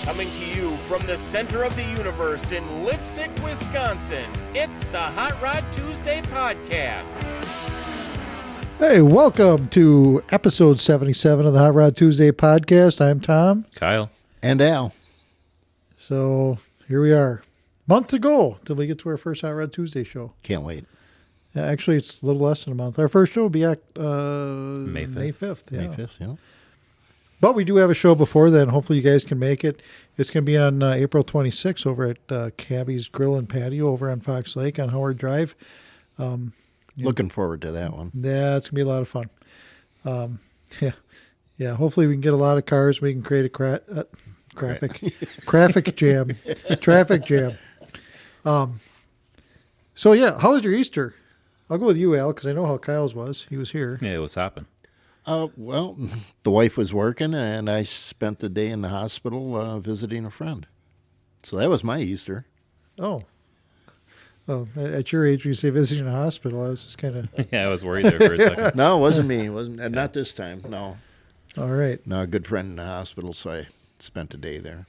Coming to you from the center of the universe in Lipsick, Wisconsin, it's the Hot Rod Tuesday podcast. Hey, welcome to episode 77 of the Hot Rod Tuesday podcast. I'm Tom. Kyle. And Al. So here we are. Month to go till we get to our first Hot Rod Tuesday show. Can't wait. Actually, it's a little less than a month. Our first show will be May 5th. May 5th, yeah. But we do have a show before then. Hopefully you guys can make it. It's going to be on April 26th over at Cabby's Grill and Patio over on Fox Lake on Howard Drive. Looking forward to that one. Yeah, it's going to be a lot of fun. Yeah. Hopefully we can get a lot of cars. We can create a traffic jam. So, yeah, how was your Easter? I'll go with you, Al, because I know how Kyle's was. He was here. Yeah, it was hopping. Well, the wife was working, and I spent the day in the hospital visiting a friend. So that was my Easter. Oh. Well, at your age, when you say visiting a hospital, I was just kind of... Yeah, I was worried there for a second. No, it wasn't me. Not this time, no. All right. No, a good friend in the hospital, so I spent a day there.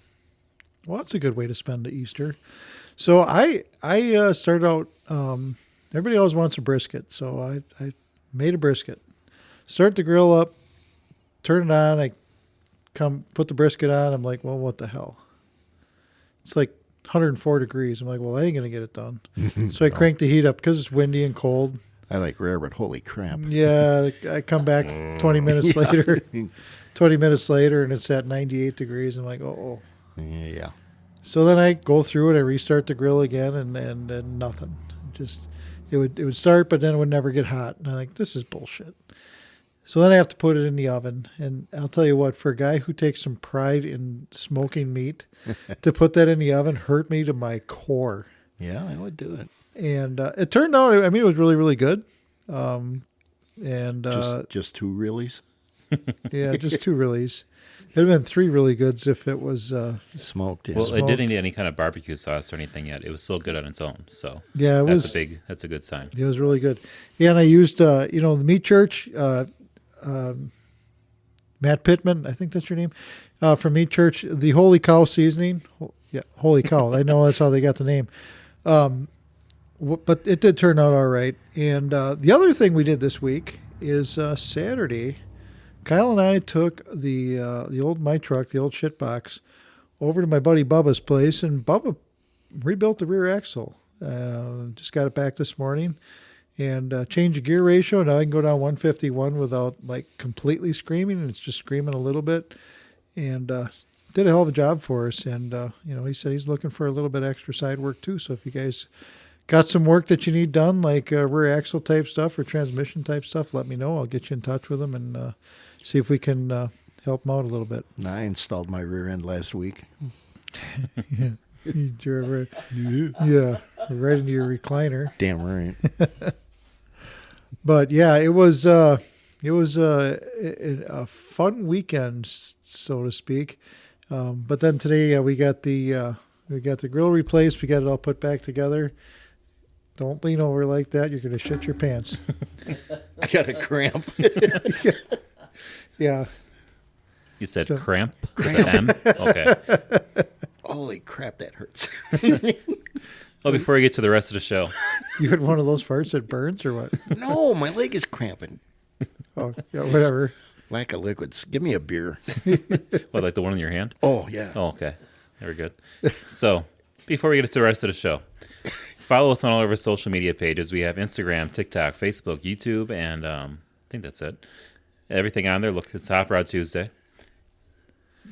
Well, that's a good way to spend the Easter. So I started out... everybody always wants a brisket, so I made a brisket. Start the grill up, turn it on. I put the brisket on. I'm like, well, what the hell? It's like 104 degrees. I'm like, well, I ain't going to get it done. So I cranked the heat up because it's windy and cold. I like rare, but holy crap. Yeah, I come back 20 minutes later. 20 minutes later, and it's at 98 degrees. I'm like, oh. Yeah. So then I go through it. I restart the grill again, and nothing. Just it would start, but then it would never get hot. And I'm like, this is bullshit. So then I have to put it in the oven. And I'll tell you what, for a guy who takes some pride in smoking meat, to put that in the oven hurt me to my core. Yeah, I would do it. And it turned out, I mean, it was really, really good. Just two reallys? Yeah, just two reallys. It would have been three really goods if it was smoked. Yeah. Well, it didn't need any kind of barbecue sauce or anything yet. It was still good on its own. So yeah, that's a good sign. It was really good. Yeah, and I used the Meat Church. Matt Pittman, I think that's your name, from Meat Church, the Holy Cow seasoning. Yeah, Holy Cow. I know that's how they got the name. But it did turn out all right. And the other thing we did this week is Saturday, Kyle and I took the old my truck, the old shit box, over to my buddy Bubba's place, and Bubba rebuilt the rear axle. Just got it back this morning. And change the gear ratio. Now I can go down 151 without like completely screaming, and it's just screaming a little bit. And did a hell of a job for us. And he said he's looking for a little bit extra side work too. So if you guys got some work that you need done, like rear axle type stuff or transmission type stuff, let me know. I'll get you in touch with them and see if we can help them out a little bit. I installed my rear end last week. Yeah. You drove right into your recliner. Damn right. But yeah, it was a fun weekend, so to speak. But then today we got the grill replaced. We got it all put back together. Don't lean over like that. You're gonna shit your pants. I got a cramp. Yeah. You said cramp with an M? Okay. Holy crap, that hurts. Well, before we get to the rest of the show. You had one of those farts that burns or what? No, my leg is cramping. Oh, yeah, whatever. Lack of liquids. Give me a beer. What, like the one in your hand? Oh, yeah. Oh, okay. Very good. So, before we get to the rest of the show, follow us on all of our social media pages. We have Instagram, TikTok, Facebook, YouTube, and I think that's it. Everything on there. Look, it's Hot Rod Tuesday.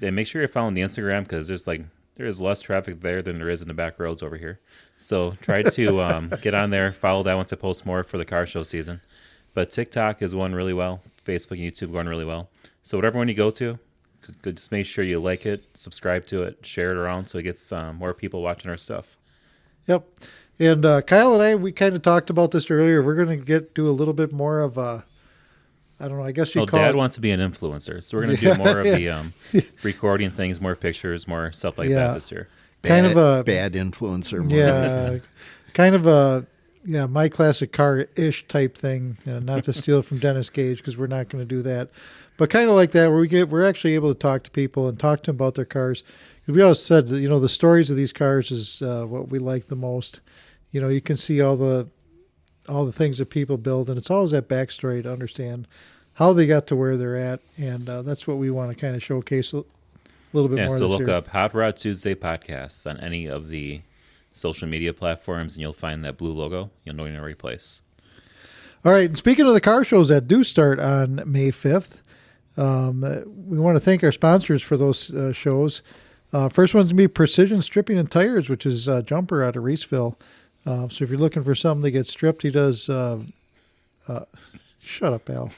And make sure you're following the Instagram because there's less traffic there than there is in the back roads over here. So try to get on there, follow that once I post more for the car show season. But TikTok is going really well. Facebook and YouTube going really well. So whatever one you go to, just make sure you like it, subscribe to it, share it around so it gets more people watching our stuff. Yep. And Kyle and I, we kind of talked about this earlier. We're going to do a little bit more of a, I don't know, I guess you'd call Dad it. wants to be an influencer. So we're going to do more of the recording things, more pictures, more stuff like that this year. Kind of a bad influencer. Yeah. Kind of a my classic car-ish type thing, not to steal from Dennis Gage because we're not going to do that. But kind of like that, where we're actually able to talk to people and talk to them about their cars. We always said that, the stories of these cars is what we like the most. You can see all the things that people build, and it's always that backstory to understand how they got to where they're at, and that's what we want to kind of showcase a little bit more. So look year. up Hot Rod Tuesday podcasts on any of the social media platforms, and you'll find that blue logo. You'll know you're in the right place. All right, and speaking of the car shows that do start on May 5th, we want to thank our sponsors for those shows. First one's going to be Precision Stripping and Tires, which is Jumper out of Reeseville. So if you're looking for something to get stripped, he does... shut up, Al.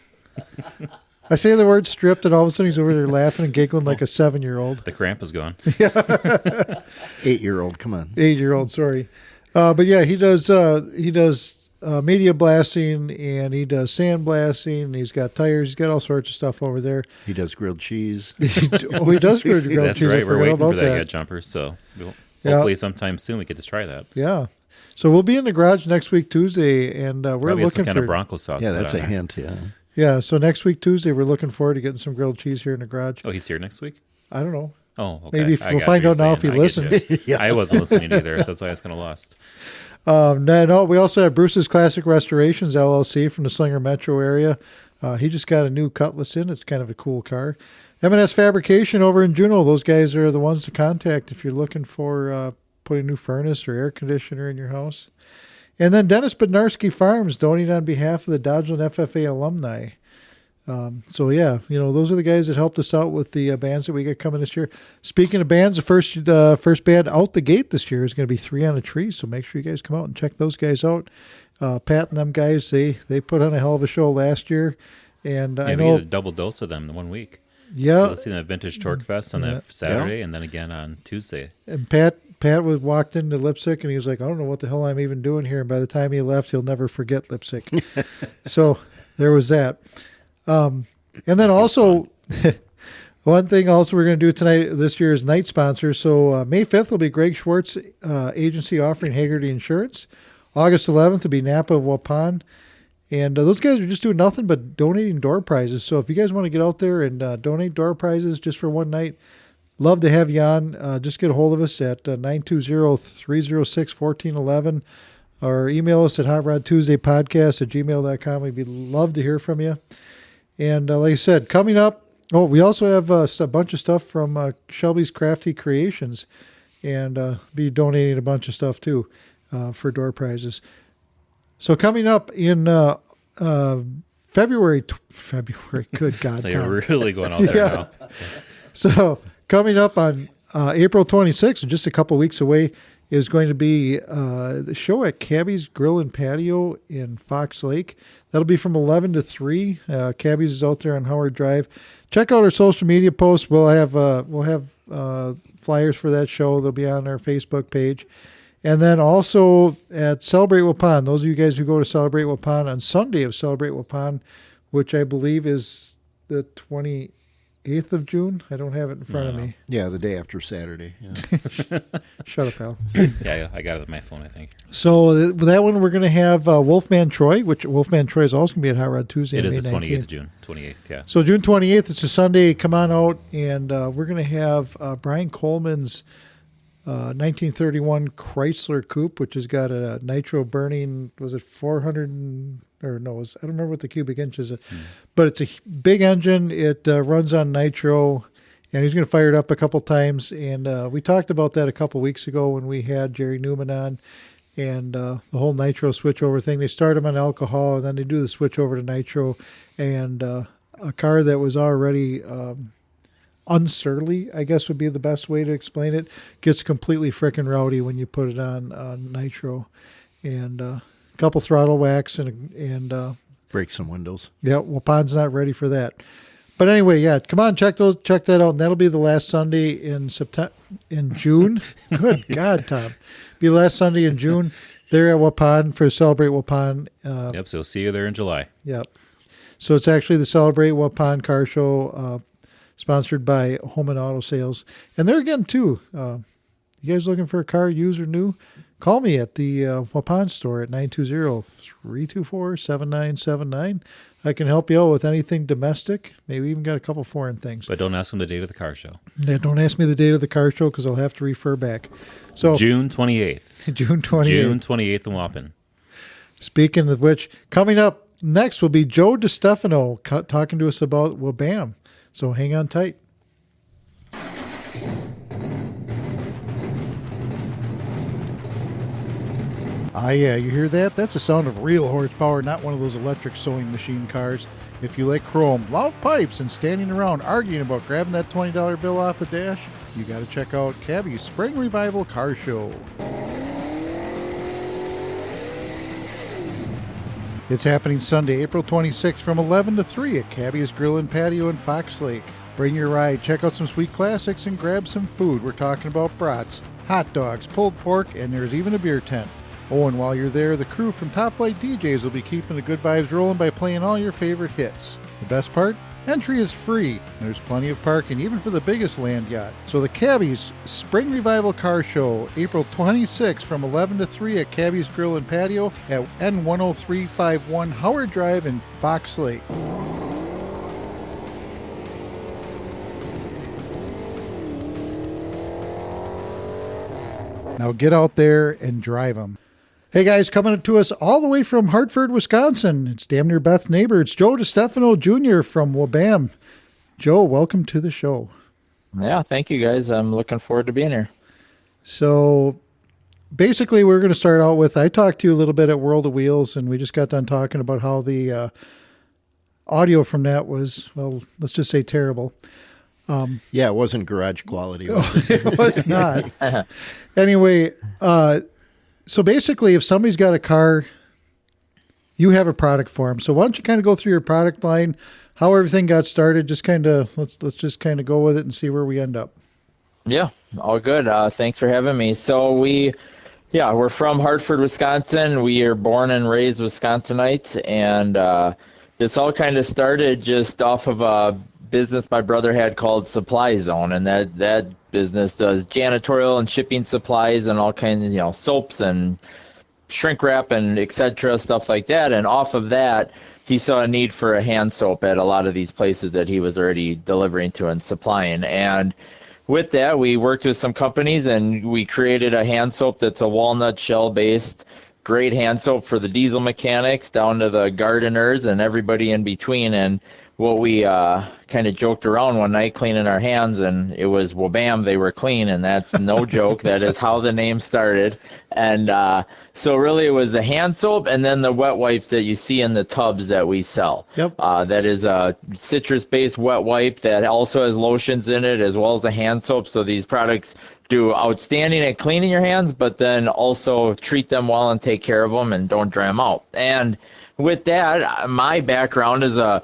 I say the word stripped, and all of a sudden he's over there laughing and giggling like a 7-year-old. The cramp is gone. 8-year-old, come on. 8-year-old, sorry. But yeah, he does media blasting, and he does sandblasting, and he's got tires. He's got all sorts of stuff over there. He does grilled cheese. He does grilled cheese. That's right. We're waiting for that yet. Jumper, so hopefully sometime soon we get to try that. Yeah. So we'll be in the garage next week, Tuesday, and we're Probably looking some kind for of Bronco sauce. Yeah, that's a hint, yeah. Yeah, so next week, Tuesday, we're looking forward to getting some grilled cheese here in the garage. Oh, he's here next week? I don't know. Oh, okay. Maybe we'll find out now if he listens. I wasn't listening either, so that's why I was kind of lost. No, we also have Bruce's Classic Restorations, LLC, from the Slinger Metro area. He just got a new Cutlass in. It's kind of a cool car. M&S Fabrication over in Juneau. Those guys are the ones to contact if you're looking for putting a new furnace or air conditioner in your house. And then Dennis Bednarski Farms, donating on behalf of the Dodgeland FFA alumni. So yeah, those are the guys that helped us out with the bands that we got coming this year. Speaking of bands, the first band out the gate this year is going to be 3 on a Tree. So make sure you guys come out and check those guys out. Pat and them guys, they put on a hell of a show last year, and I know we get a double dose of them in 1 week. Yeah, You'll see them at Vintage Torque Fest on that Saturday, and then again on Tuesday. And Pat walked into Lipsick, and he was like, I don't know what the hell I'm even doing here. And by the time he left, he'll never forget Lipsick. So there was that. And then also, one thing also we're going to do tonight, this year, is night sponsor. So May 5th will be Greg Schwartz Agency offering Hagerty Insurance. August 11th will be Napa Waupun. And those guys are just doing nothing but donating door prizes. So if you guys want to get out there and donate door prizes just for one night, love to have you on. Just get a hold of us at 920-306-1411 or email us at hotrodtuesdaypodcast@gmail.com. We'd love to hear from you. And like I said, coming up, we also have a bunch of stuff from Shelby's Crafty Creations, and be donating a bunch of stuff too for door prizes. So coming up in February, good God, So Tom. you're really going out there now. So coming up on April 26th, just a couple weeks away, is going to be the show at Cabby's Grill and Patio in Fox Lake. That'll be from 11 to 3. Cabby's is out there on Howard Drive. Check out our social media posts. We'll have flyers for that show. They'll be on our Facebook page. And then also at Celebrate Waupun, those of you guys who go to Celebrate Waupun on Sunday of Celebrate Waupun, which I believe is the 28th of June. I don't have it in front of me. Yeah, the day after Saturday. Yeah. Shut up, pal. Yeah, I got it on my phone, I think. So with that one, we're going to have Wolfman Troy, which Wolfman Troy is also going to be at Hot Rod Tuesday. It is the May 28th 19th. of June. 28th, yeah. So June 28th, it's a Sunday. Come on out, and we're going to have Brian Coleman's 1931 Chrysler Coupe, which has got a nitro burning, was it 400, or no, I don't remember what the cubic inch is, but it's a big engine. It runs on nitro, and he's going to fire it up a couple times. And we talked about that a couple weeks ago when we had Jerry Newman on, and the whole nitro switchover thing. They start them on alcohol, and then they do the switch over to nitro, and a car that was already unsurly, I guess would be the best way to explain it, gets completely frickin' rowdy when you put it on nitro. And a couple throttle whacks and Break some windows. yeah, well, Pod's not ready for that. But anyway, yeah, come on, check that out. And that'll be the last Sunday in June. Good God, Tom. Be the last Sunday in June. They're at Waupun for Celebrate Waupun. Yep, so see you there in July. Yep. So it's actually the Celebrate Waupun car show, sponsored by Home and Auto Sales. And there again, too, You guys looking for a car, used or new? Call me at the WABAM store at 920-324-7979. I can help you out with anything domestic. Maybe even got a couple foreign things. But don't ask them the date of the car show. Yeah, don't ask me the date of the car show because I'll have to refer back. So June 28th. June 28th. June 28th in Waupun. Speaking of which, coming up next will be Joe DiStefano talking to us about WABAM. So hang on tight. Ah, yeah, you hear that? That's the sound of real horsepower, not one of those electric sewing machine cars. If you like chrome, loud pipes, and standing around arguing about grabbing that $20 bill off the dash, you got to check out Cabby's Spring Revival Car Show. It's happening Sunday, April 26th from 11 to 3 at Cabby's Grill and Patio in Fox Lake. Bring your ride, check out some sweet classics, and grab some food. We're talking about brats, hot dogs, pulled pork, and there's even a beer tent. Oh, and while you're there, the crew from Top Flight DJs will be keeping the good vibes rolling by playing all your favorite hits. The best part? Entry is free. There's plenty of parking, even for the biggest land yacht. So the Cabby's Spring Revival Car Show, April 26th from 11 to 3 at Cabby's Grill and Patio at N10351 Howard Drive in Fox Lake. Now get out there and drive them. Hey guys, coming to us all the way from Hartford, Wisconsin. It's damn near Beth's neighbor. It's Joe DiStefano Jr. from WABAM. Joe, welcome to the show. Yeah, thank you guys. I'm looking forward to being here. So basically we're going to start out with, I talked to you a little bit at World of Wheels, and we just got done talking about how the audio from that was, well, let's just say terrible. Yeah, it wasn't garage quality. It was not. Anyway, so basically, if somebody's got a car, you have a product for them. So why don't you kind of go through your product line, how everything got started? Just kind of let's just kind of go with it and see where we end up. Yeah, all good. Thanks for having me. So we're from Hartford, Wisconsin. We are born and raised Wisconsinites, and this all kind of started just off of a business my brother had called Supply Zone, and that business does janitorial and shipping supplies and all kinds of soaps and shrink wrap and etc. stuff like that. And off of that, he saw a need for a hand soap at a lot of these places that he was already delivering to and supplying. And with that, we worked with some companies and we created a hand soap that's a walnut shell based, great hand soap for the diesel mechanics down to the gardeners and everybody in between. And what we kind of joked around one night cleaning our hands, and it was WABAM, they were clean, and that's no joke. That is how the name started. And so really it was the hand soap and then the wet wipes that you see in the tubs that we sell. Yep. That is a citrus-based wet wipe that also has lotions in it as well as the hand soap. So these products do outstanding at cleaning your hands, but then also treat them well and take care of them and don't dry them out. And with that, my background is a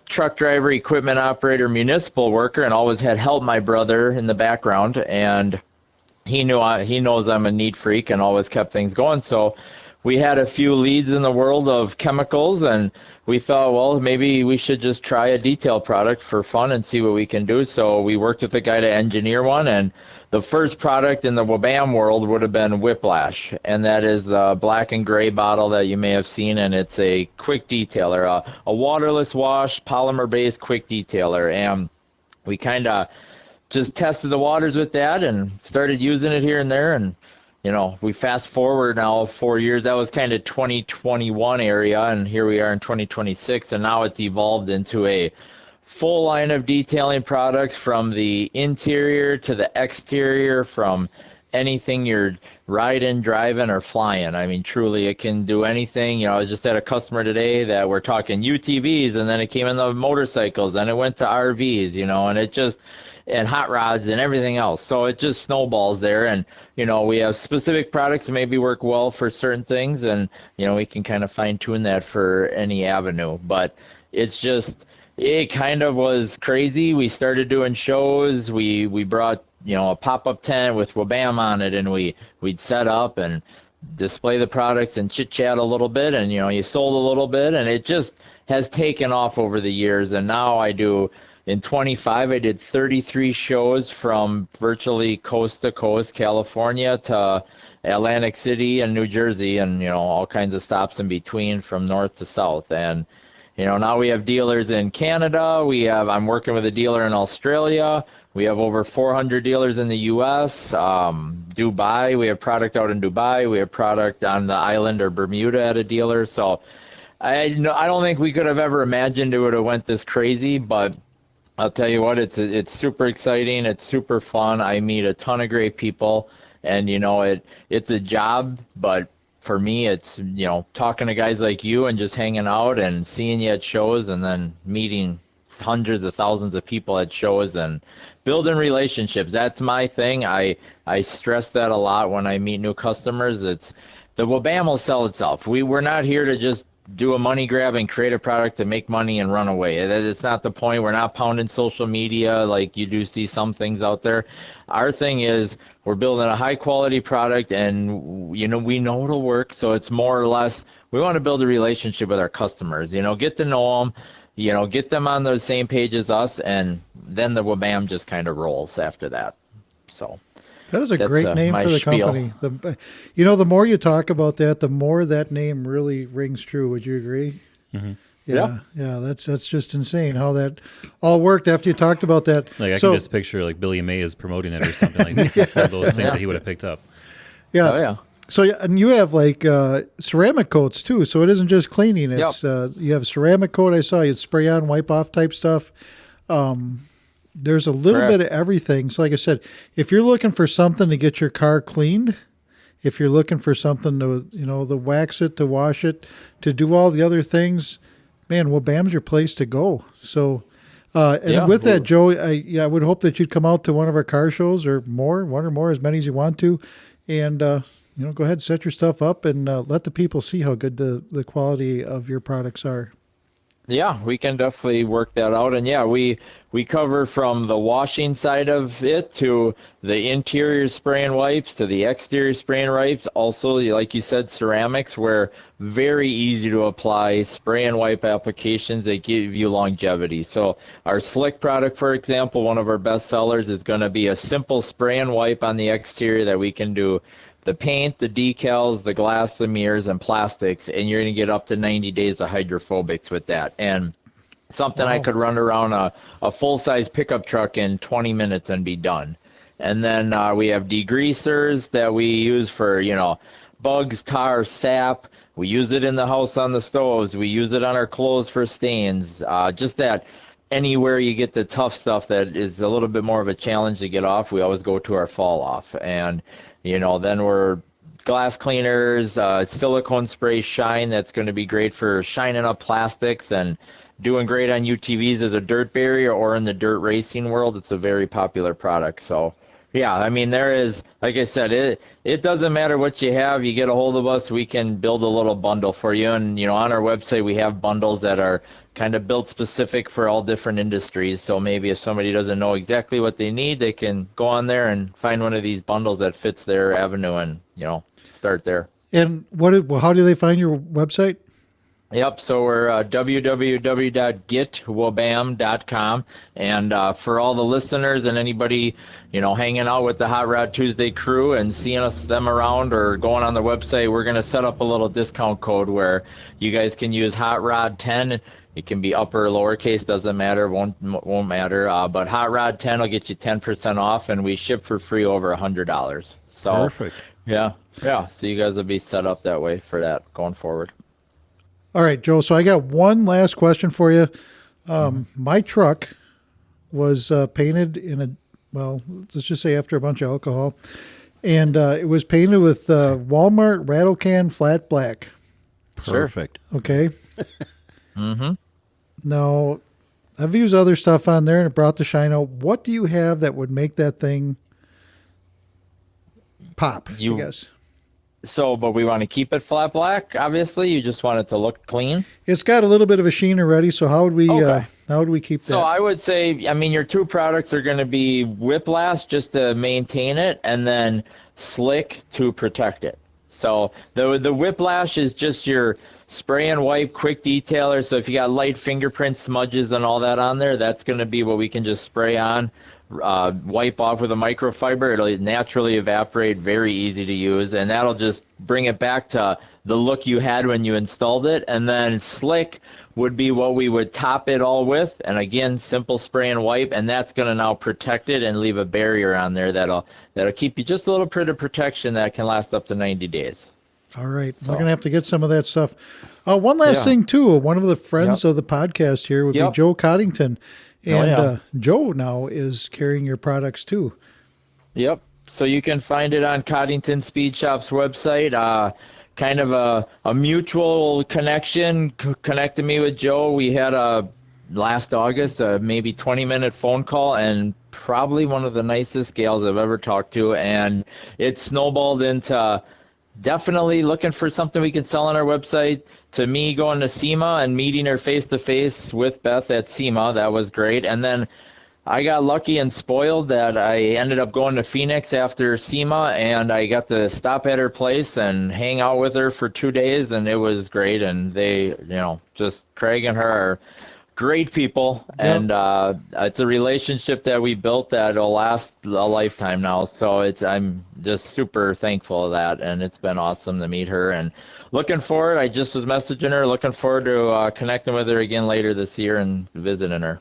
truck driver, equipment operator, municipal worker, and always had helped my brother in the background. And he knows I'm a neat freak and always kept things going. So we had a few leads in the world of chemicals, and we thought, well, maybe we should just try a detail product for fun and see what we can do. So we worked with a guy to engineer one, and the first product in the WABAM world would have been Whiplash, and that is the black and gray bottle that you may have seen, and it's a quick detailer, a waterless wash, polymer-based quick detailer. And we kind of just tested the waters with that and started using it here and there, and we fast forward now 4 years. That was kind of 2021 area, and here we are in 2026, and now it's evolved into a full line of detailing products from the interior to the exterior, from anything you're riding, driving, or flying. I mean, truly, it can do anything. I was just at a customer today that we're talking UTVs, and then it came in the motorcycles, and it went to RVs, and it just, and hot rods and everything else. So it just snowballs there. And, we have specific products that maybe work well for certain things, and, we can kind of fine tune that for any avenue. But it's just, it kind of was crazy. We started doing shows. We brought, a pop-up tent with WABAM on it, and we'd set up and display the products and chit-chat a little bit, and, you sold a little bit, and it just has taken off over the years. And now I do, in 25, I did 33 shows from virtually coast to coast, California to Atlantic City and New Jersey, and all kinds of stops in between from north to south. And now we have dealers in Canada. I'm working with a dealer in Australia. We have over 400 dealers in the U.S. Dubai, we have product out in Dubai. We have product on the island or Bermuda at a dealer. So I don't think we could have ever imagined it would have went this crazy, but I'll tell you what, it's super exciting. It's super fun. I meet a ton of great people, and it's a job, but for me, it's talking to guys like you and just hanging out and seeing you at shows, and then meeting hundreds of thousands of people at shows and building relationships. That's my thing. I stress that a lot when I meet new customers. It's the WABAM will sell itself. We're not here to just do a money grab and create a product to make money and run away. It's not the point. We're not pounding social media like you do see some things out there. Our thing is we're building a high quality product, and we know it'll work. So it's more or less we want to build a relationship with our customers. Get to know them. Get them on the same page as us, and then the WABAM just kind of rolls after that. So. That is a great name for the spiel. company. The more you talk about that, the more that name really rings true. Would you agree? Mm-hmm. Yeah. That's just insane how that all worked after you talked about that. Like I can just picture like Billy May is promoting it or something like that. It's one of those things that he would have picked up. Yeah. Oh, yeah. So and you have like ceramic coats too. So it isn't just cleaning. It's you have ceramic coat. I saw you spray on, wipe off type stuff. There's a little bit of everything. So like I said, if you're looking for something to get your car cleaned, if you're looking for something to, to wax it, to wash it, to do all the other things, man, WABAM's your place to go. So, with that, Joe, I would hope that you'd come out to one of our car shows or more, one or more, as many as you want to. And, go ahead and set your stuff up and let the people see how good the quality of your products are. Yeah, we can definitely work that out. And yeah, we cover from the washing side of it to the interior spray and wipes to the exterior spray and wipes. Also, like you said, ceramics, where very easy to apply spray and wipe applications that give you longevity. So our Slick product, for example, one of our best sellers is going to be a simple spray and wipe on the exterior that we can do the paint, the decals, the glass, the mirrors, and plastics, and you're going to get up to 90 days of hydrophobics with that. And something I could run around a full-size pickup truck in 20 minutes and be done. And then we have degreasers that we use for, bugs, tar, sap. We use it in the house on the stoves. We use it on our clothes for stains. Just that anywhere you get the tough stuff that is a little bit more of a challenge to get off, we always go to our fall off. And then we're glass cleaners, silicone spray shine. That's going to be great for shining up plastics and doing great on UTVs as a dirt barrier, or in the dirt racing world. It's a very popular product. So, yeah, I mean, there is, like I said, it doesn't matter what you have. You get a hold of us, we can build a little bundle for you. And, on our website, we have bundles that are kind of built specific for all different industries. So maybe if somebody doesn't know exactly what they need, they can go on there and find one of these bundles that fits their avenue and, start there. And how do they find your website? Yep, so we're www.getwabam.com, and for all the listeners and anybody, hanging out with the Hot Rod Tuesday crew and seeing them around or going on the website, we're going to set up a little discount code where you guys can use Hot Rod 10. It can be upper or lowercase, doesn't matter, won't matter, but Hot Rod 10 will get you 10% off, and we ship for free over $100. So, perfect. Yeah, so you guys will be set up that way for that going forward. All right, Joe. So I got one last question for you. My truck was painted let's just say after a bunch of alcohol, and it was painted with Walmart rattle can flat black. Perfect. Okay. Mm-hmm. Now, I've used other stuff on there, and it brought the shine out. What do you have that would make that thing pop, I guess? So, but we want to keep it flat black, obviously. You just want it to look clean. It's got a little bit of a sheen already, so how would we keep that? So I would say, your two products are going to be Whiplash just to maintain it, and then Slick to protect it. So the Whiplash is just your spray and wipe quick detailer. So if you got light fingerprint smudges and all that on there, that's going to be what we can just spray on, wipe off with a microfiber. It'll naturally evaporate, very easy to use, and that'll just bring it back to the look you had when you installed it. And then slick would be what we would top it all with, and again, simple spray and wipe, and that's going to now protect it and leave a barrier on there that'll keep you just a little bit of protection that can last up to 90 days. All right. We're going to have to get some of that stuff. One last thing, too. One of the friends of the podcast here would be Joe Coddington. And Joe now is carrying your products, too. Yep. So you can find it on Coddington Speed Shop's website. Kind of a mutual connection connected me with Joe. We had last August, maybe 20-minute phone call, and probably one of the nicest gals I've ever talked to. And it snowballed into definitely looking for something we can sell on our website, to me going to SEMA and meeting her face-to-face with Beth at SEMA. That was great. And then I got lucky and spoiled that I ended up going to Phoenix after SEMA, and I got to stop at her place and hang out with her for 2 days, and it was great. And they, just Craig and her are great people, and it's a relationship that we built that will last a lifetime now. So I'm just super thankful of that, and it's been awesome to meet her. And looking forward, I just was messaging her, looking forward to connecting with her again later this year and visiting her.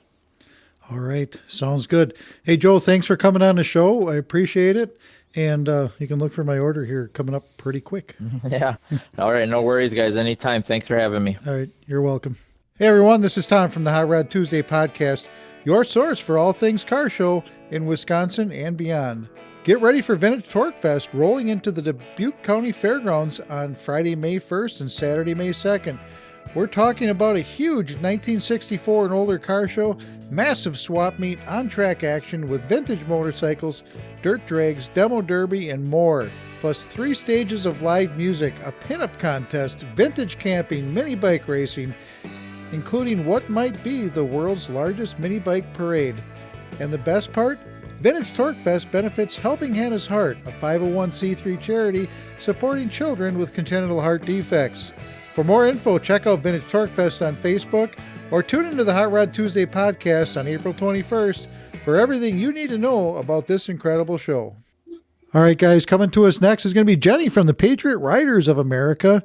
All right. Sounds good. Hey, Joe, thanks for coming on the show. I appreciate it. And you can look for my order here coming up pretty quick. Yeah. All right. No worries, guys. Anytime. Thanks for having me. All right. You're welcome. Hey, everyone. This is Tom from the Hot Rod Tuesday podcast, your source for all things car show in Wisconsin and beyond. Get ready for Vintage Torque Fest rolling into the Dubuque County Fairgrounds on Friday, May 1st and Saturday, May 2nd. We're talking about a huge 1964 and older car show, massive swap meet, on-track action with vintage motorcycles, dirt drags, demo derby, and more. Plus 3 stages of live music, a pinup contest, vintage camping, mini bike racing, including what might be the world's largest mini bike parade. And the best part? Vintage Torque Fest benefits Helping Hannah's Heart, a 501c3 charity supporting children with congenital heart defects. For more info, check out Vintage Torque Fest on Facebook or tune into the Hot Rod Tuesday podcast on April 21st for everything you need to know about this incredible show. All right, guys, coming to us next is going to be Jenny from the Patriot Riders of America.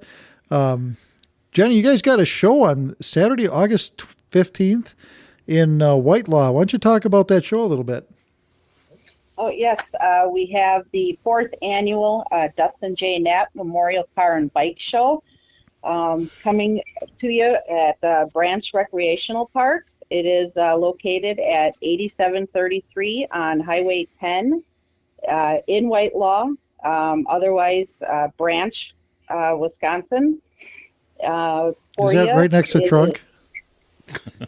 Jenny, you guys got a show on Saturday, August 15th in Whitelaw. Why don't you talk about that show a little bit? Oh, yes. We have the 4th annual Dustin J. Knapp Memorial Car and Bike Show coming to you at Branch Recreational Park. It is located at 8733 on Highway 10 in Whitelaw, otherwise Branch, Wisconsin. Is that right next to Trunk?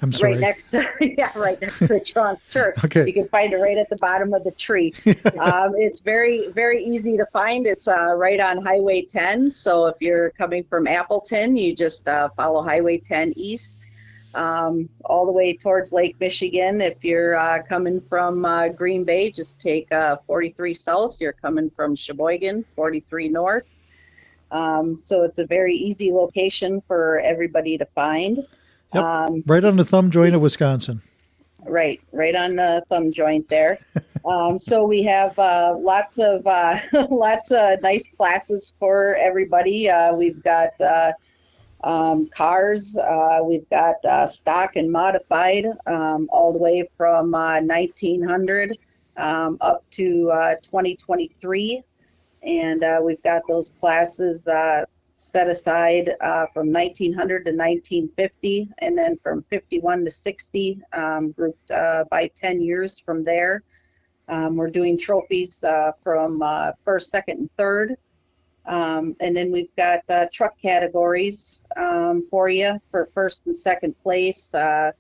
I'm sorry. Right next to the trunk. Sure. Okay. You can find it right at the bottom of the tree. It's very, very easy to find. It's right on Highway 10. So if you're coming from Appleton, you just follow Highway 10 east all the way towards Lake Michigan. If you're coming from Green Bay, just take 43 south. You're coming from Sheboygan, 43 north. So it's a very easy location for everybody to find. Yep. Right on the thumb joint of Wisconsin. Right on the thumb joint there. So we have lots of nice classes for everybody. We've got cars. We've got stock and modified, all the way from 1900 up to 2023. And we've got those classes set aside from 1900 to 1950, and then from 51 to 60, grouped by 10 years from there. We're doing trophies from first, second, and third. And then we've got truck categories for you for first and second place, 4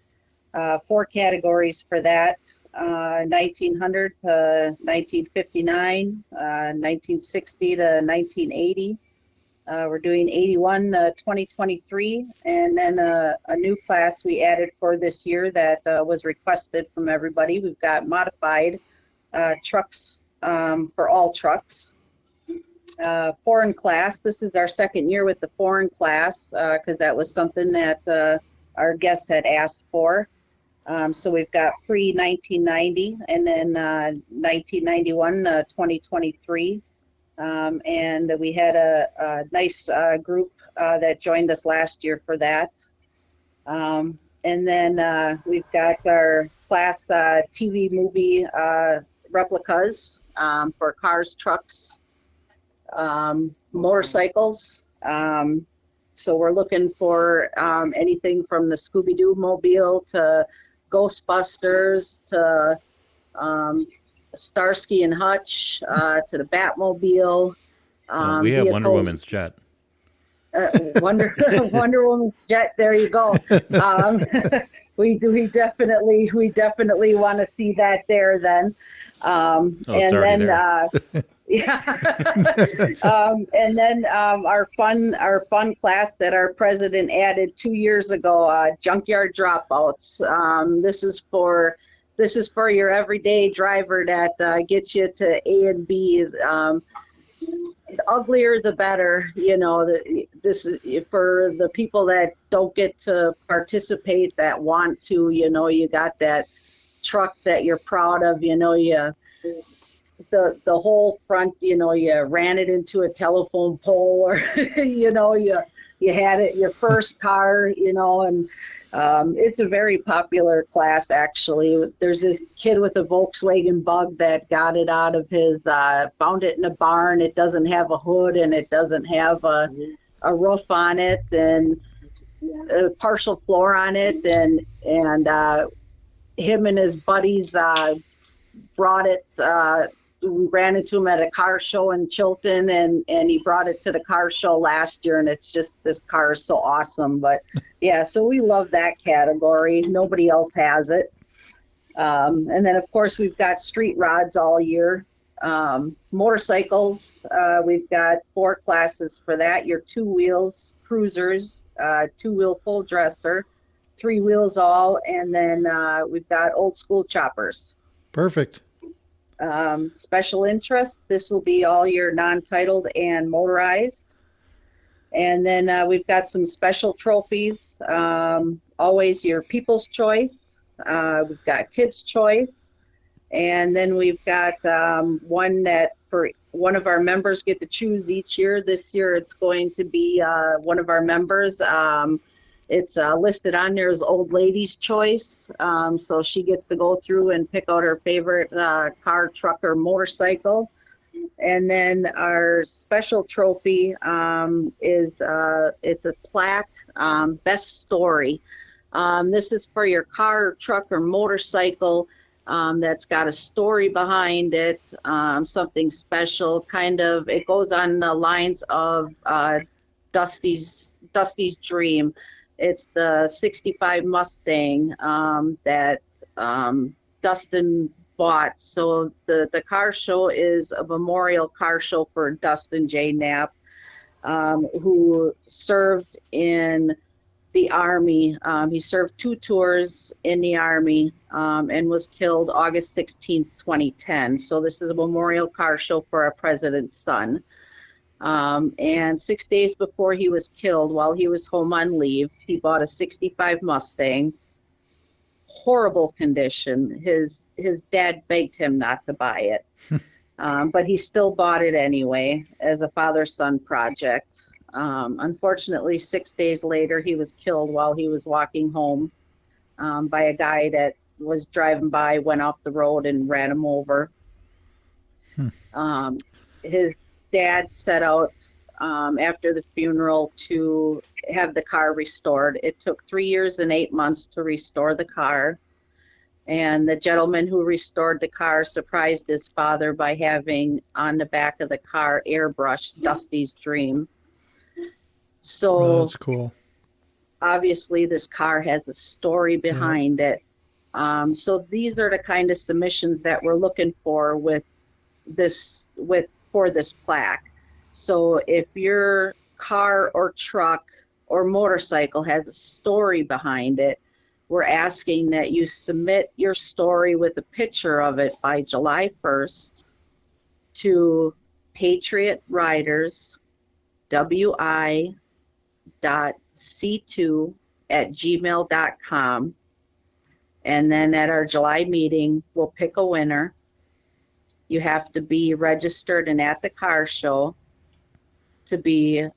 categories for that. 1900 to 1959, 1960 to 1980. We're doing 81 to 2023, and then a new class we added for this year that was requested from everybody. We've got modified trucks for all trucks. foreign class. This is our second year with the foreign class because that was something that our guests had asked for. So we've got pre-1990 and then 1991, 2023. And we had a nice group that joined us last year for that. And then we've got our class TV movie replicas for cars, trucks, motorcycles. So we're looking for anything from the Scooby-Doo mobile to Ghostbusters to Starsky and Hutch to the Batmobile. We have Wonder vehicles. Woman's jet. Wonder Woman's jet. There you go. We definitely want to see that there then. And then and then our fun class that our president added 2 years ago, junkyard dropouts. This is for your everyday driver that gets you to A and B. The uglier the better, this is for the people that don't get to participate, that want to, you got that truck that you're proud of, the whole front, you ran it into a telephone pole, or you had it your first car, and it's a very popular class actually. There's this kid with a Volkswagen Bug that got it out of his found it in a barn. It doesn't have a hood and it doesn't have a roof on it and a partial floor on it, and him and his buddies brought it. We ran into him at a car show in Chilton, and he brought it to the car show last year, and it's just, this car is so awesome. But yeah, so we love that category. Nobody else has it. And then of course we've got street rods all year. Motorcycles, we've got 4 classes for that. Your 2 wheels cruisers, 2-wheel full dresser, 3 wheels all, and then we've got old school choppers. Perfect. Special interest, this will be all your non-titled and motorized. And then we've got some special trophies, always your People's Choice. We've got Kids' Choice. And then we've got one that for one of our members get to choose each year. This year it's going to be one of our members. It's listed on there as Old Lady's Choice. So she gets to go through and pick out her favorite car, truck, or motorcycle. And then our special trophy is it's a plaque, Best Story. This is for your car, truck, or motorcycle that's got a story behind it, something special. Kind of, it goes on the lines of Dusty's Dream. It's the 65 Mustang that Dustin bought. So the car show is a memorial car show for Dustin J. Knapp, who served in the Army. He served 2 tours in the Army and was killed August 16th, 2010. So this is a memorial car show for our president's son. And 6 days before he was killed, while he was home on leave, he bought a 65 Mustang. Horrible condition. His dad begged him not to buy it, but he still bought it anyway as a father-son project. Unfortunately, 6 days later, he was killed while he was walking home by a guy that was driving by, went off the road and ran him over. His dad set out after the funeral to have the car restored. It took 3 years and 8 months to restore the car. And the gentleman who restored the car surprised his father by having on the back of the car airbrushed Dusty's Dream. So Oh, that's cool. obviously this car has a story behind it. So these are the kind of submissions that we're looking for for this plaque. So if your car or truck or motorcycle has a story behind it, we're asking that you submit your story with a picture of it by July 1st to Patriot Riders, wi.c2@gmail.com. And then at our July meeting, we'll pick a winner. You have to be registered and at the car show to be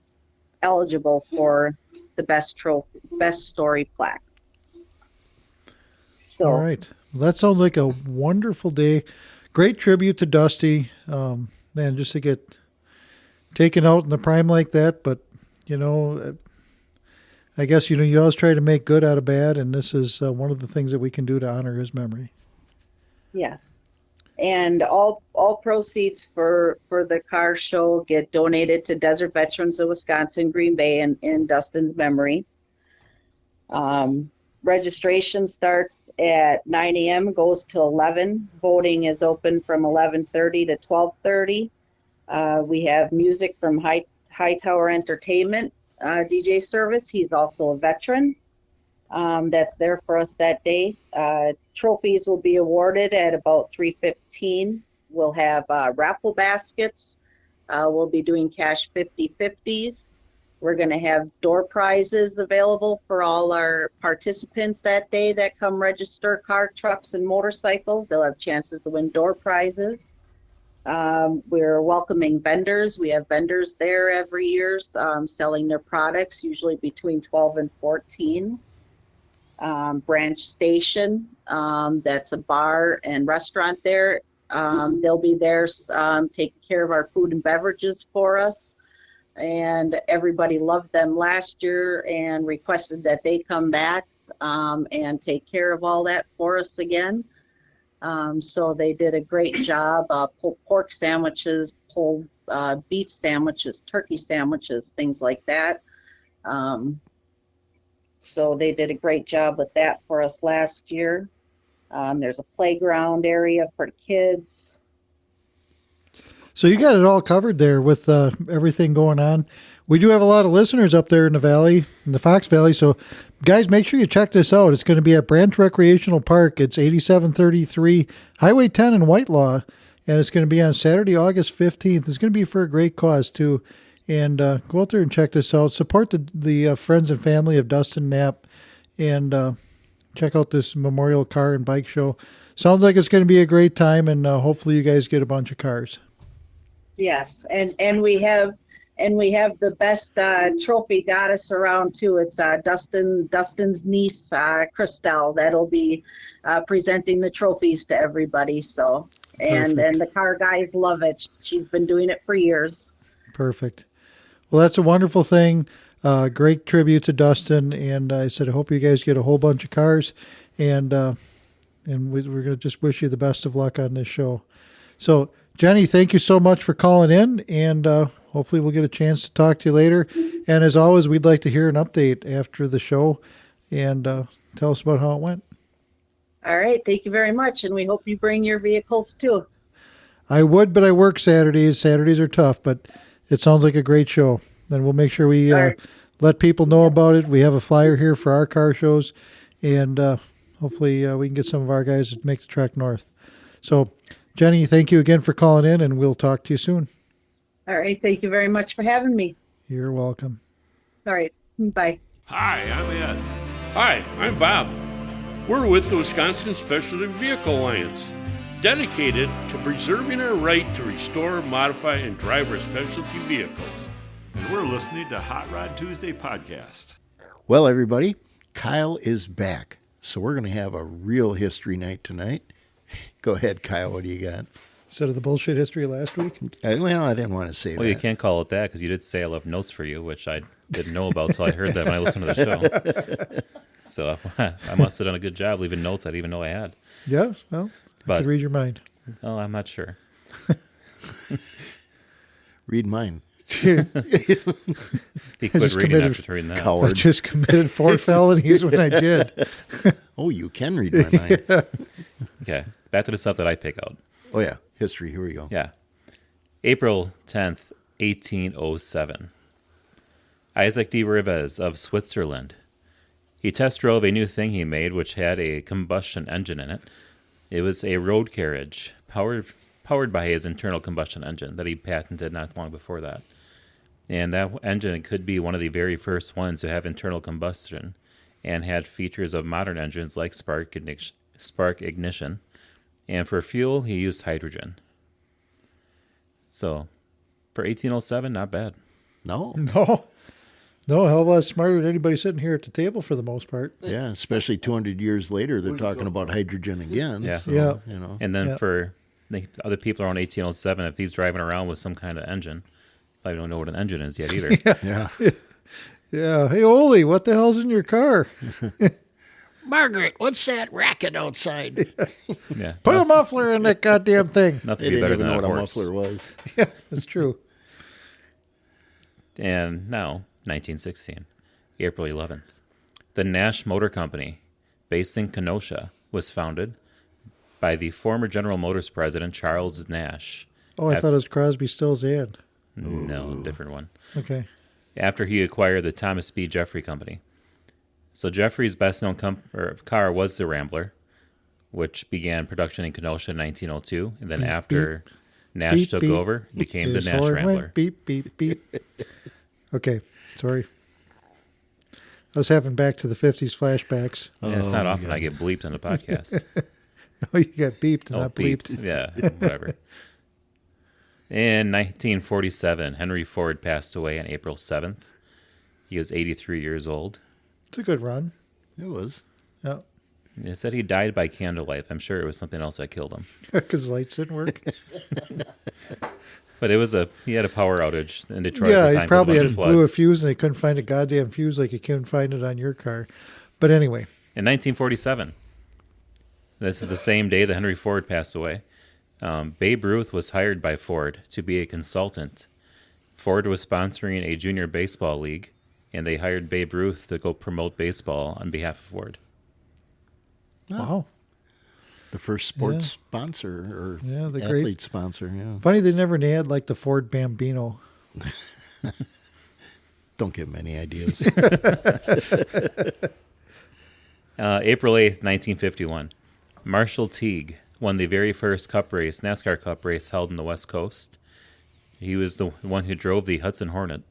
eligible for the best story plaque. So, all right. Well, that sounds like a wonderful day. Great tribute to Dusty. Man, just to get taken out in the prime like that. But, I guess, you always try to make good out of bad, and this is one of the things that we can do to honor his memory. yes. And all proceeds for the car show get donated to Desert Veterans of Wisconsin, Green Bay, in Dustin's memory. Registration starts at 9 a.m., goes till 11. Voting is open from 11:30 to 12:30. We have music from Hightower Entertainment DJ service. He's also a veteran that's there for us that day. Trophies will be awarded at about 3:15. We'll have raffle baskets. We'll be doing cash 50/50s. We're going to have door prizes available for all our participants that day that come register car, trucks, and motorcycles. They'll have chances to win door prizes. We're welcoming vendors. We have vendors there every year selling their products, usually between 12 and 14. Branch Station, that's a bar and restaurant there. They'll be there taking care of our food and beverages for us. And everybody loved them last year and requested that they come back and take care of all that for us again. So they did a great job. Pulled pork sandwiches, pulled beef sandwiches, turkey sandwiches, things like that. So they did a great job with that for us last year. There's a playground area for the kids. So you got it all covered there with everything going on. We do have a lot of listeners up there in the valley, in the Fox Valley. So, guys, make sure you check this out. It's going to be at Branch Recreational Park. It's 8733 Highway 10 in Whitelaw, and it's going to be on Saturday, August 15th. It's going to be for a great cause, too. And go out there and check this out. Support the friends and family of Dustin Knapp, and check out this Memorial Car and Bike Show. Sounds like it's going to be a great time, and hopefully you guys get a bunch of cars. Yes, and we have the best trophy goddess around too. It's Dustin's niece, Christelle, that'll be presenting the trophies to everybody. So, and the car guys love it. She's been doing it for years. Perfect. Well, that's a wonderful thing. Great tribute to Dustin, and I said I hope you guys get a whole bunch of cars, and we're going to just wish you the best of luck on this show. So, Jenny, thank you so much for calling in, and hopefully we'll get a chance to talk to you later. And as always, we'd like to hear an update after the show, and tell us about how it went. All right. Thank you very much, and we hope you bring your vehicles too. I would, but I work Saturdays. Saturdays are tough, but it sounds like a great show. And we'll make sure we let people know about it. We have a flyer here for our car shows, and hopefully we can get some of our guys to make the trek north. So, Jenny, thank you again for calling in, and we'll talk to you soon. All right. Thank you very much for having me. You're welcome. All right. Bye. Hi, I'm Ed. Hi, I'm Bob. We're with the Wisconsin Specialty Vehicle Alliance, dedicated to preserving our right to restore, modify, and drive our specialty vehicles. And we're listening to Hot Rod Tuesday podcast. Well, everybody, Kyle is back. So we're going to have a real history night tonight. Go ahead, Kyle. What do you got? Instead of the bullshit history last week? Well, I didn't want to say that. Well, you can't call it that because you did say I left notes for you, which I didn't know about until I heard that when I listened to the show. So I must have done a good job leaving notes I didn't even know I had. Yeah, well, I could read your mind. Oh, I'm not sure. Read mine. He quit reading after reading that. I just committed 4 felonies when I did. Oh, you can read my mind. Okay, back to the stuff that I pick out. Oh, yeah. History. Here we go. Yeah. April 10th, 1807. Isaac de Rives of Switzerland. He test drove a new thing he made which had a combustion engine in it. It was a road carriage, powered powered by his internal combustion engine that he patented not long before that. And that engine could be one of the very first ones to have internal combustion and had features of modern engines like spark ignition. And for fuel, he used hydrogen. So, for 1807, not bad. No. No, a hell of a lot smarter than anybody sitting here at the table for the most part. Yeah, especially 200 years later, they're talking about hydrogen again. Yeah. So, Yeah. You know. And then for the other people around 1807, if he's driving around with some kind of engine, I don't know what an engine is yet either. Yeah. Yeah. Hey, Ole, what the hell's in your car? Margaret, what's that racket outside? Yeah. Put a muffler in that goddamn thing. Nothing They be didn't better even than know that what a horse. muffler was. Yeah, that's true. And now, 1916, April 11th. The Nash Motor Company, based in Kenosha, was founded by the former General Motors president, Charles Nash. Oh, I thought it was Crosby, Stills, and. No, different one. Okay. After he acquired the Thomas B. Jeffrey Company. So Jeffrey's best-known car was the Rambler, which began production in Kenosha in 1902. And then after Nash beep, took beep. over, it became His the Nash horn Rambler. went beep, beep, beep. Okay, sorry. I was having back to the 50s flashbacks. Yeah, it's not often I get bleeped on the podcast. Oh, you got beeped and not bleeped. beeped. Yeah, whatever. In 1947, Henry Ford passed away on April 7th. He was 83 years old. It's a good run. It was. Yeah. It said he died by candlelight. I'm sure it was something else that killed him. Because lights didn't work. But he had a power outage in Detroit Yeah, at the he time. probably because had of a bunch of blew a floods. fuse and they couldn't find a goddamn fuse like you couldn't find it on your car. But anyway. In 1947, this is the same day that Henry Ford passed away, Babe Ruth was hired by Ford to be a consultant. Ford was sponsoring a junior baseball league, and they hired Babe Ruth to go promote baseball on behalf of Ford. Wow. The first sports sponsor or the athlete great sponsor, yeah. Funny they never had like the Ford Bambino. Don't give him any ideas. April 8th, 1951. Marshall Teague won the very first NASCAR Cup race held in the West Coast. He was the one who drove the Hudson Hornet.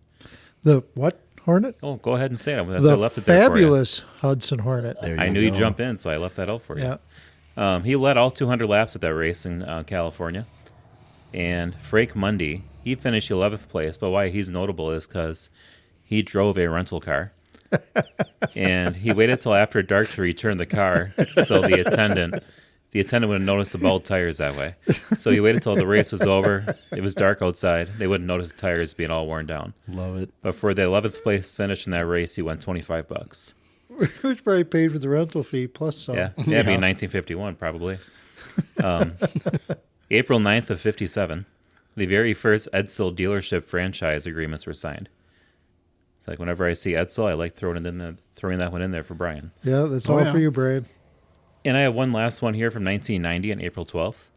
The what Hornet? Oh, go ahead and say it. That's The why I left it there for you. fabulous Hudson Hornet. There I you knew go. you'd jump in, so I left that out for you. Yeah. He led all 200 laps at that race in California. And Frank Mundy, he finished 11th place, but why he's notable is because he drove a rental car. And he waited till after dark to return the car, so the attendant would have noticed the bald tires that way. So he waited till the race was over. It was dark outside. They wouldn't notice the tires being all worn down. Love it. But for the 11th place finish in that race, he won $25. Which probably paid for the rental fee plus some. Yeah, that'd be in 1951 probably. April 9th of 57, the very first Edsel dealership franchise agreements were signed. It's like whenever I see Edsel, I like throwing that one in there for Brian. Yeah, that's Oh, all yeah. for you, Brian. And I have one last one here from 1990 on April 12th.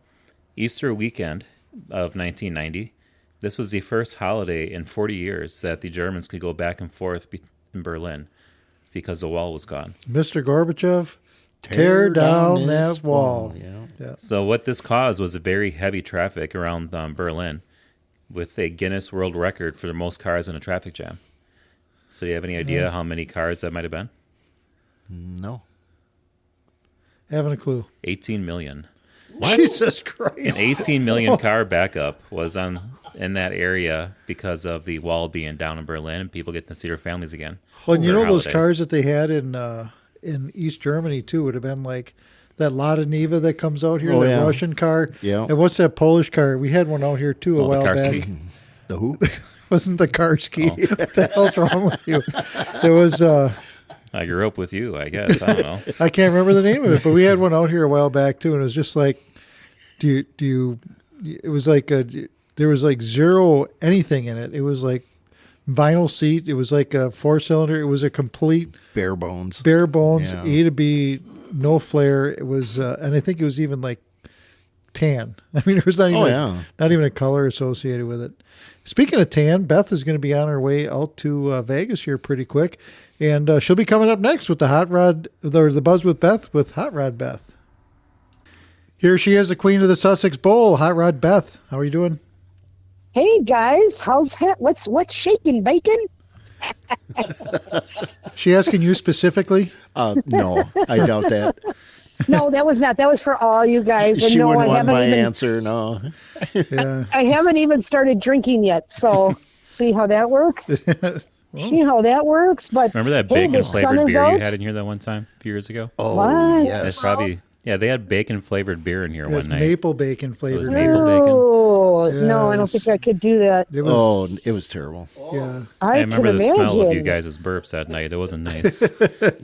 Easter weekend of 1990. This was the first holiday in 40 years that the Germans could go back and forth in Berlin because the wall was gone. Mr. Gorbachev, tear down this that wall. Yeah. So what this caused was a very heavy traffic around Berlin with a Guinness World Record for the most cars in a traffic jam. So you have any idea how many cars that might have been? No. Haven't a clue. 18 million. Jesus An Christ. 18 million car backup was in that area because of the wall being down in Berlin and people getting to see their families again. Well, and you for know those holidays. cars that they had in East Germany too would have been like that Lada Niva that comes out here, Oh, that yeah. Russian car. Yeah. And what's that Polish car? We had one out here too a Oh, the while Karski. back. The who? Wasn't the Karski? Oh. What the hell's wrong with you? It was I grew up with you, I guess. I don't know. I can't remember the name of it, but we had one out here a while back too, and it was just like, do you? It was like there was like zero anything in it. It was like vinyl seat. It was like a 4-cylinder. It was a complete Bare bones. bare bones Yeah. A to B, no flare. It was, and I think it was even like tan. I mean, there was not even not even a color associated with it. Speaking of tan, Beth is going to be on her way out to Vegas here pretty quick, and she'll be coming up next with the Hot Rod, or the Buzz with Beth with Hot Rod Beth. Here she is, the queen of the Sussex Bowl, Hot Rod Beth. How are you doing? Hey guys, what's shaking, bacon? She asking you specifically? No, I doubt that. No, that was not. That was for all you guys. And She no, wouldn't I want haven't my even. answer. No. Yeah. I haven't even started drinking yet. So see how that works. See how that works. But Remember that hey, bacon the sun flavored is beer you out. had in here that one time a few years ago? Oh, What? yes. That's probably they had bacon flavored beer in here It was one night. maple bacon It was flavored. maple bacon. Oh no, I don't Yes. think I could do that. It Oh, was, it was terrible. yeah. I I remember can the smell of you imagine. guys' burps that night. It wasn't nice.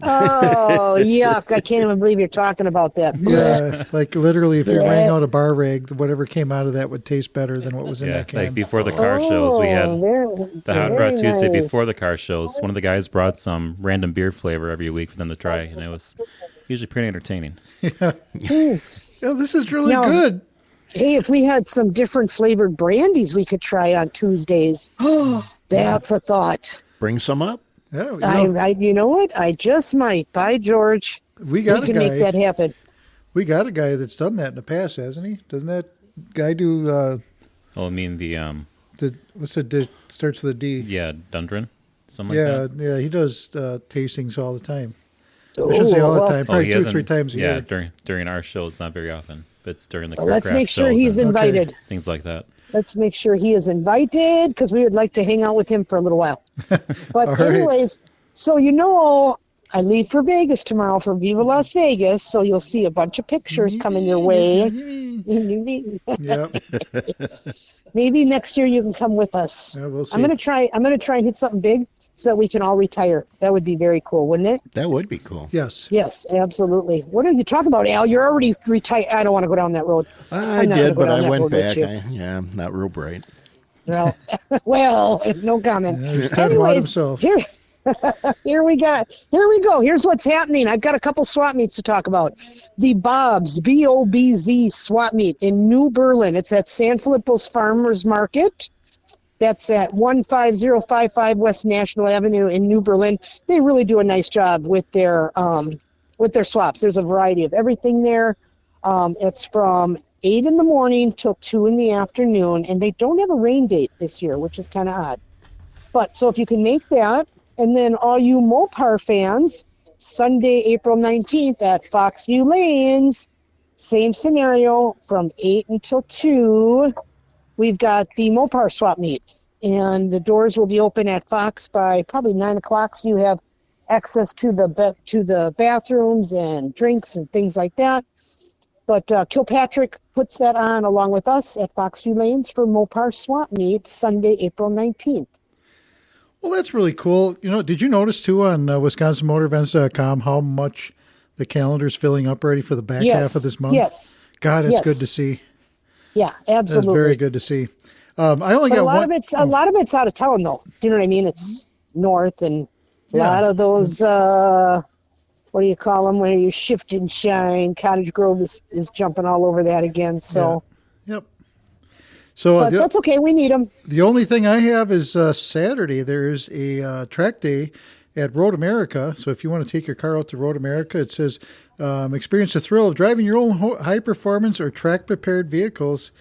Oh yuck! I can't even believe you're talking about that. Yeah, like literally, if you're Yeah. laying out a bar rag, whatever came out of that would taste better than what was in Yeah, that can. like before the car shows, we had the Hot Rod very Tuesday nice. before the car shows. One of the guys brought some random beer flavor every week for them to try, and it was usually pretty entertaining. Yeah, this is really No. good. Hey, if we had some different flavored brandies we could try on Tuesdays. That's a thought. Bring some up. Yeah, You know what? I just might. By George, we we got a can make that guy. happen. We got a guy that's done that in the past, hasn't he? Doesn't that guy do? Oh, I mean the What's it? Starts with a D. yeah, Dundren, something Yeah, like that. yeah, he does tastings all the time. I shouldn't say all the well, time, probably he 2 or hasn't- 3 times a yeah, year. during our shows, not very often, but it's during the Well, let's craft make sure shows he's and invited. things like that. Let's make sure he is invited because we would like to hang out with him for a little while. But All right. anyways, so I leave for Vegas tomorrow for Viva Las Vegas, so you'll see a bunch of pictures coming your way. Yep. Maybe next year you can come with us. Yeah, we'll see. I'm gonna try and hit something big so that we can all retire. That would be very cool, wouldn't it? That would be cool. Yes. Yes, absolutely. What are you talking about, Al? You're already retired. I don't want to go down that road. I I'm not did, gonna go but down I that went road with back. you. Yeah, not real bright. Well, well, no comment. Yeah, he's talking about himself. Here we go. Here's what's happening. I've got a couple swap meets to talk about. The Bob's, B-O-B-Z swap meet in New Berlin. It's at San Filippo's Farmers Market. That's at 15055 West National Avenue in New Berlin. They really do a nice job with their swaps. There's a variety of everything there. It's from 8 in the morning till 2 in the afternoon, and they don't have a rain date this year, which is kind of odd. But so if you can make that, and then all you Mopar fans, Sunday, April 19th at Foxview Lanes, same scenario from 8 until 2. We've got the Mopar swap meet, and the doors will be open at Fox by probably 9 o'clock, so you have access to the bathrooms and drinks and things like that. But Kilpatrick puts that on along with us at Foxview Lanes for Mopar swap meet Sunday, April 19th. Well, that's really cool. You know, did you notice too on WisconsinMotorEvents.com how much the calendar's filling up already for the back half of this month? Yes. God, it's Yes. good to see. Yeah, absolutely. That's very good to see. I only But got a lot one. of it's out of town though. Do you know what I mean? It's north, and a Yeah. lot of those what do you call them? Where you shift and shine. Cottage Grove is jumping all over that again. So, Yep. So but that's okay. We need them. the only thing I have is Saturday. There's a track day at Road America. So if you want to take your car out to Road America, it says experience the thrill of driving your own high performance or track prepared vehicles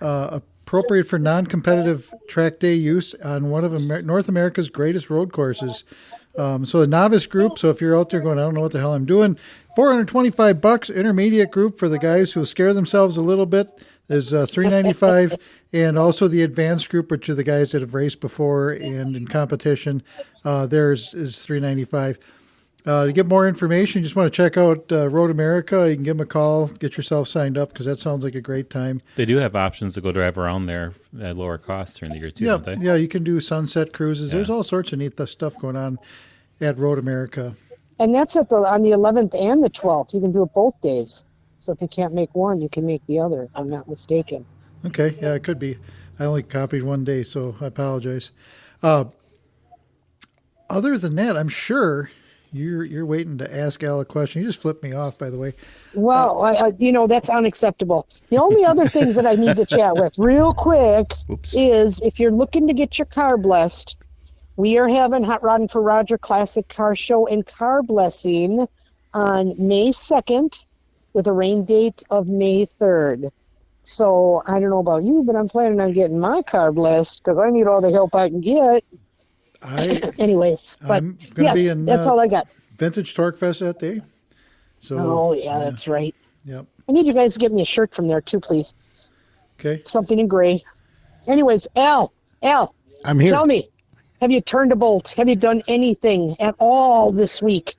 appropriate for non-competitive track day use on one of North America's greatest road courses. So the novice group, so if you're out there going, I don't know what the hell I'm doing, $425. Intermediate group for the guys who scare themselves a little bit is $395, and also the advanced group, which are the guys that have raced before and in competition, theirs is $395. To get more information, you just want to check out Road America. You can give them a call, get yourself signed up, because that sounds like a great time. They do have options to go drive around there at lower cost during the year too, Yeah, don't they? yeah, you can do sunset cruises. Yeah. There's all sorts of neat stuff going on at Road America. And that's on the 11th and the 12th. You can do it both days. So if you can't make one, you can make the other, if I'm not mistaken. Okay, yeah, it could be. I only copied one day, so I apologize. Other than that, I'm sure you're waiting to ask Al a question. You just flipped me off, by the way. Well, that's unacceptable. The only other things that I need to chat with real quick is if you're looking to get your car blessed, we are having Hot Rodding for Roger Classic Car Show and Car Blessing on May 2nd. with a rain date of May 3rd. So I don't know about you, but I'm planning on getting my car blessed because I need all the help I can get. Anyways, but I'm gonna be in, that's all I got. Vintage Torque Fest that day. So, Oh, yeah, that's right. Yep. I need you guys to get me a shirt from there, too, please. Okay. Something in gray. Anyways, Al, I'm here. tell me, have you turned a bolt? Have you done anything at all this week?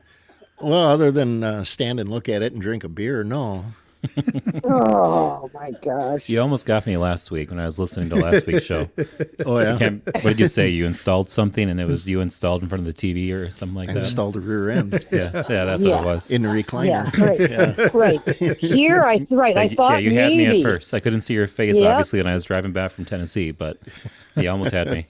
Well, other than stand and look at it and drink a beer, no. Oh, my gosh. You almost got me last week when I was listening to last week's show. Oh, yeah? What did you say? You installed something and it was you installed in front of the TV or something like I that? installed a rear end. Yeah, that's what it was. In the recliner. Yeah, right. Here, I thought you had maybe. me at first. I couldn't see your face, Yep. obviously, when I was driving back from Tennessee, but you almost had me.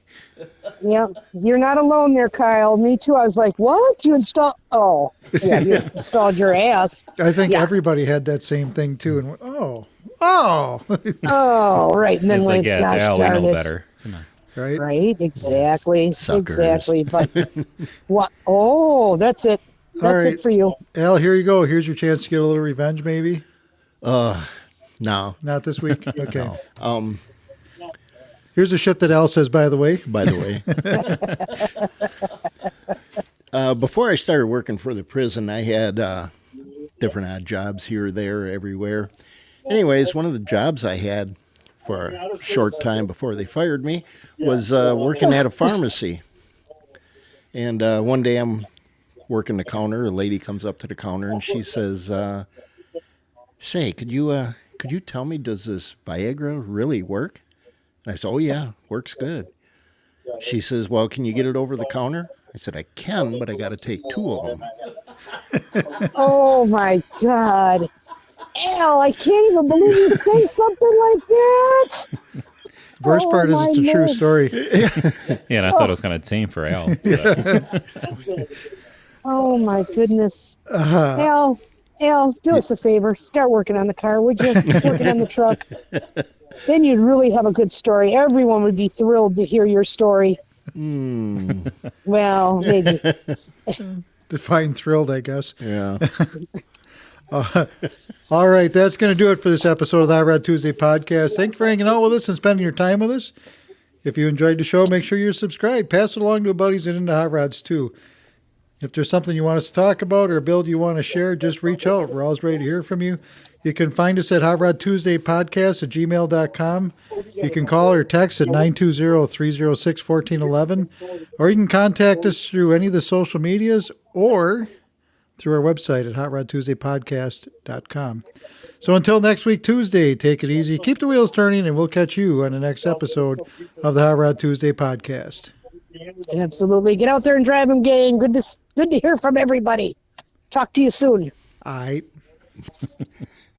Yeah, you're not alone there, Kyle. Me too. I was like, what? You installed? Oh, yeah, you installed your ass. I think Yeah. everybody had that same thing too, and went, oh, Oh, right. And then It's went, like, yeah, it's gosh Al, we darn know it. better. Come on. right? Right, exactly. Suckers. Exactly. But what? Oh, that's it. That's right. it for you. Al, here you go. Here's your chance to get a little revenge, maybe. No. Not this week. Okay. No. Here's the shit that Al says, by the way. By the way. Before I started working for the prison, I had different odd jobs here or there, everywhere. Anyways, one of the jobs I had for a short time before they fired me was working at a pharmacy. And one day I'm working the counter. A lady comes up to the counter and she says, "Say, could you tell me, does this Viagra really work?" And I said, "Oh, yeah, works good." She says, "Well, can you get it over the counter?" I said, "I can, but I got to take 2 of them." Oh, my God. Al, I can't even believe you say something like that. Worst part is it's a true Lord. story. Yeah, and I thought it was kind of tame for Al. But Oh, my goodness. Al, do us a favor. Start working on the car, would you? Working on the truck. Then you'd really have a good story. Everyone would be thrilled to hear your story. Well, maybe. Define thrilled, I guess. Yeah. All right, that's going to do it for this episode of the Hot Rod Tuesday podcast. Thanks for hanging out with us and spending your time with us. If you enjoyed the show, make sure you're subscribed. Pass it along to buddies that are into hot rods too. If there's something you want us to talk about or a build you want to share, just reach out. We're always ready to hear from you. You can find us at hotrodtuesdaypodcast@gmail.com. You can call or text at 920-306-1411. Or you can contact us through any of the social medias or through our website at hotrodtuesdaypodcast.com. So until next week, Tuesday, take it easy, keep the wheels turning, and we'll catch you on the next episode of the Hot Rod Tuesday podcast. Absolutely. Get out there and drive them, gang. Good to hear from everybody. Talk to you soon. All right.